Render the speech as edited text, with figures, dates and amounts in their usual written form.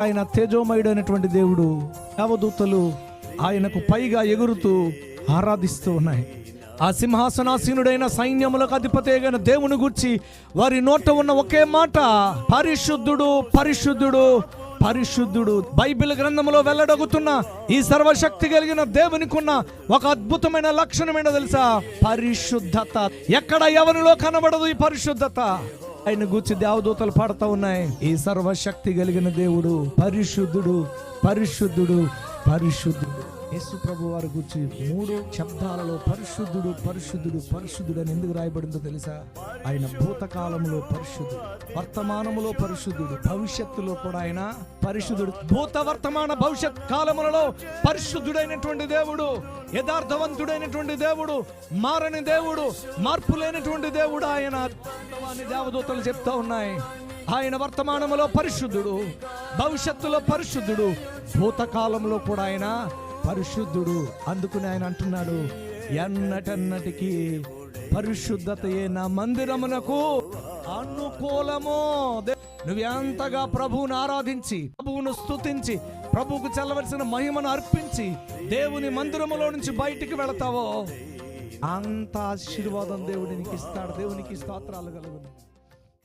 ఆయన తేజోమయుడైనటువంటి దేవుడు. దేవదూతలు ఆయనకు పైగా ఎగురుతూ ఆరాధిస్తూ ఉన్నాయి. ఆ సింహాసనాసీనుడైన సైన్యములకు అధిపతి అయిన దేవుని గూర్చి వారి నోట ఉన్న ఒకే మాట, పరిశుద్ధుడు పరిశుద్ధుడు పరిశుద్ధుడు. బైబిల్ గ్రంథంలో వెల్లడగుతున్న ఈ సర్వశక్తి కలిగిన దేవునికి ఉన్న ఒక అద్భుతమైన లక్షణం ఏంటో తెలుసా? పరిశుద్ధత. ఎక్కడ ఎవరిలో కనబడదు ఈ పరిశుద్ధత. ఆయన గూర్చి దేవదూతలు పాడుతూ ఉన్నాయి, ఈ సర్వశక్తి కలిగిన దేవుడు పరిశుద్ధుడు పరిశుద్ధుడు పరిశుద్ధుడు. యేసు ప్రభు వారి గురించి 3 శబ్దాలలో పరిశుద్ధుడు పరిశుద్ధుడు పరిశుద్ధుడు అని ఎందుకు రాయబడిందో తెలుసా? ఆయన భూతకాలంలో పరిశుద్ధుడు, వర్తమానములో పరిశుద్ధుడు, భవిష్యత్తులో కూడా ఆయన పరిశుద్ధుడు. భూత వర్తమాన భవిష్యత్ కాలములలో పరిశుద్ధుడైనటువంటి దేవుడు, యథార్థవంతుడైనటువంటి దేవుడు, మారని దేవుడు, మార్పు లేనటువంటి దేవుడు ఆయన అని దేవదూతలు చెప్తా ఉన్నాయి. ఆయన వర్తమానములో పరిశుద్ధుడు, భవిష్యత్తులో పరిశుద్ధుడు, భూతకాలంలో కూడా ఆయన పరిశుద్ధుడు. అందుకుని ఆయన అంటున్నాడు, ఎన్నటన్నటికి పరిశుద్ధతయే నా మందిరమునకు అనుకూలము. నువ్వు ఎంతగా ప్రభువును ఆరాధించి, ప్రభువును స్తుతించి, ప్రభువుకు చెల్లవలసిన మహిమను అర్పించి దేవుని మందిరములో నుంచి బయటికి వెళతావో అంత ఆశీర్వాదం దేవుడు నీకు ఇస్తాడు. దేవునికి స్తోత్రాలు కలుగును.